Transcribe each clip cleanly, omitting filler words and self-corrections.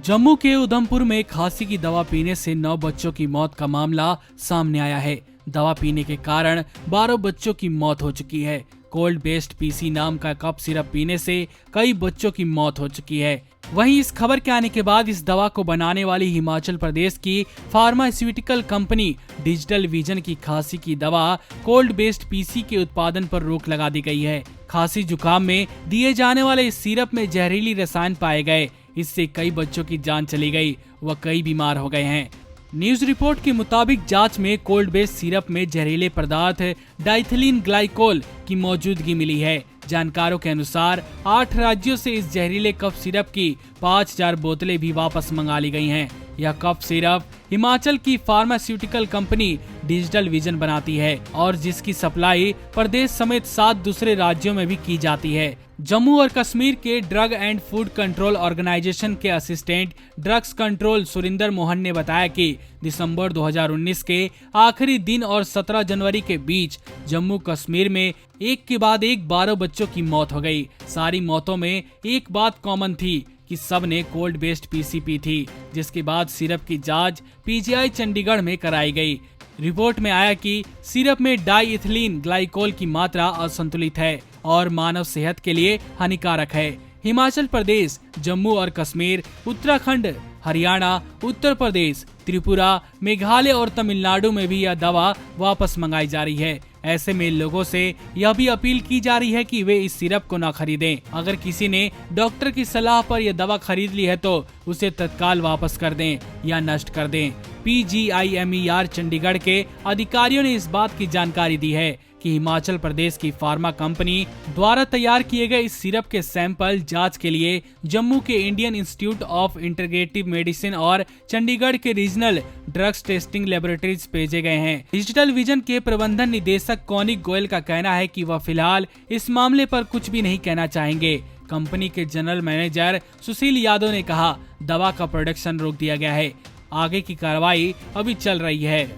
जम्मू के उधमपुर में खांसी की दवा पीने से 9 बच्चों की मौत का मामला सामने आया है। दवा पीने के कारण 12 बच्चों की मौत हो चुकी है। कोल्ड बेस्ड पीसी नाम का कफ सिरप पीने से कई बच्चों की मौत हो चुकी है। वहीं इस खबर के आने के बाद इस दवा को बनाने वाली हिमाचल प्रदेश की फार्मास्यूटिकल कंपनी डिजिटल विजन की खांसी की दवा कोल्ड बेस्ड पीसी के उत्पादन पर रोक लगा दी गई है। खांसी जुकाम में दिए जाने वाले इस सिरप में जहरीली रसायन पाए गए। इससे कई बच्चों की जान चली गई व कई बीमार हो गए हैं। न्यूज रिपोर्ट के मुताबिक जांच में कोल्ड बेस्ड सिरप में जहरीले पदार्थ डाइथिलीन ग्लाइकोल की मौजूदगी मिली है। जानकारों के अनुसार 8 राज्यों से इस जहरीले कफ सिरप की 5000 बोतलें भी वापस मंगा ली गई हैं। यह कफ सिरप हिमाचल की फार्मास्यूटिकल कंपनी डिजिटल विजन बनाती है और जिसकी सप्लाई प्रदेश समेत 7 दूसरे राज्यों में भी की जाती है। जम्मू और कश्मीर के drug and food control organisation के assistant drugs control Surinder Mohan ने बताया कि दिसंबर 2019 के आखिरी दिन और 17 जनवरी के बीच जम्मू कश्मीर में एक के बाद एक 12 बच्चों की मौत हो गई। सारी मौतों में एक बात कॉमन थी कि सब ने कोल्ड बेस्ड पीसीपी थी, जिसके बाद सिरप की जांच पीजीआई चंडीगढ़ में कराई गई। रिपोर्ट में आया कि सिरप में डाइथिलीन ग्लाइकोल की मात्रा असंतुलित है और मानव सेहत के लिए हानिकारक है। हिमाचल प्रदेश, जम्मू और कश्मीर, उत्तराखंड, हरियाणा, उत्तर प्रदेश, त्रिपुरा, मेघालय और तमिलनाडु में भी यह दवा वापस मंगाई जा रही है। ऐसे में लोगों से यह भी अपील की जा रही है कि वे इस सिरप को न खरीदें। अगर किसी ने डॉक्टर की सलाह पर यह दवा खरीद ली है तो उसे तत्काल वापस कर दें या नष्ट कर दें। PGIMER चंडीगढ़ के अधिकारियों ने इस बात की जानकारी दी है कि हिमाचल प्रदेश की फार्मा कंपनी द्वारा तैयार किए गए इस सिरप के सैंपल जांच के लिए जम्मू के Indian institute of integrative medicine और चंडीगढ़ के रीजनल ड्रग्स टेस्टिंग लेबोरेटरीज भेजे गए हैं। डिजिटल विजन के प्रबंधन निदेशक कौनिक गोयल का कहना है कि वह फिलहाल इस मामले पर कुछ भी नहीं कहना चाहेंगे। कंपनी के जनरल मैनेजर सुशील यादव ने कहा, दवा का प्रोडक्शन रोक दिया गया है, आगे की कार्रवाई अभी चल रही है।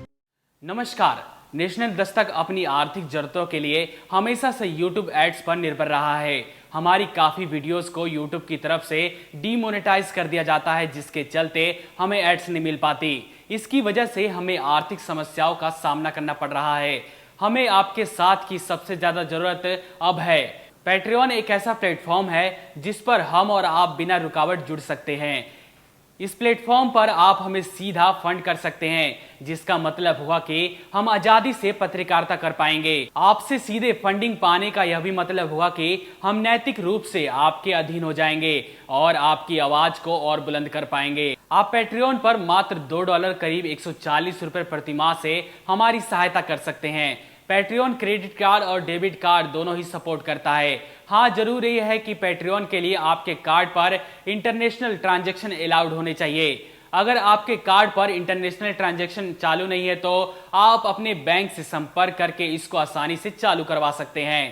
नमस्कार, नेशनल दस्तक अपनी आर्थिक जरूरतों के लिए हमेशा से YouTube एड्स पर निर्भर रहा है। हमारी काफ़ी वीडियोस को YouTube की तरफ से डीमोनेटाइज कर दिया जाता है, जिसके चलते हमें एड्स नहीं मिल पाती। इसकी वजह से हमें आर्थिक समस्याओं का सामना करना पड़ रहा है। हमें आपके साथ की सबसे ज़्यादा ज़रूरत अब है। पैट्रियन एक ऐसा प्लेटफॉर्म है जिस पर हम और आप बिना रुकावट जुड़ सकते हैं। इस प्लेटफॉर्म पर आप हमें सीधा फंड कर सकते हैं, जिसका मतलब हुआ कि हम आजादी से पत्रकारिता कर पाएंगे। आपसे सीधे फंडिंग पाने का यह भी मतलब हुआ कि हम नैतिक रूप से आपके अधीन हो जाएंगे और आपकी आवाज को और बुलंद कर पाएंगे। आप पैट्रियन पर मात्र $2 करीब 140 रुपए प्रति माह से हमारी सहायता कर सकते हैं। पैट्रियन क्रेडिट कार्ड और डेबिट कार्ड दोनों ही सपोर्ट करता है। हाँ, जरूर ये है कि पैट्रियन के लिए आपके कार्ड पर इंटरनेशनल ट्रांजैक्शन अलाउड होने चाहिए। अगर आपके कार्ड पर इंटरनेशनल ट्रांजैक्शन चालू नहीं है तो आप अपने बैंक से संपर्क करके इसको आसानी से चालू करवा सकते हैं।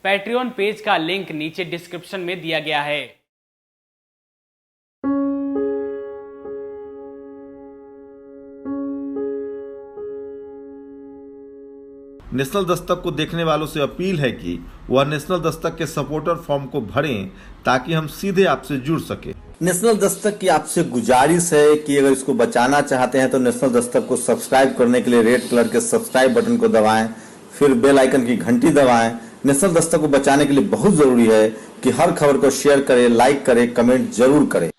पैट्रियन पेज का लिंक नीचे डिस्क्रिप्शन में दिया गया है। नेशनल दस्तक को देखने वालों से अपील है कि वह नेशनल दस्तक के सपोर्टर फॉर्म को भरें ताकि हम सीधे आपसे जुड़ सके। नेशनल दस्तक की आपसे गुजारिश है कि अगर इसको बचाना चाहते हैं तो नेशनल दस्तक को सब्सक्राइब करने के लिए रेड कलर के सब्सक्राइब बटन को दबाएं, फिर बेल आइकन की घंटी दबाएं। नेशनल दस्तक को बचाने के लिए बहुत जरूरी है कि हर खबर को शेयर करें, लाइक करें, कमेंट जरूर करें।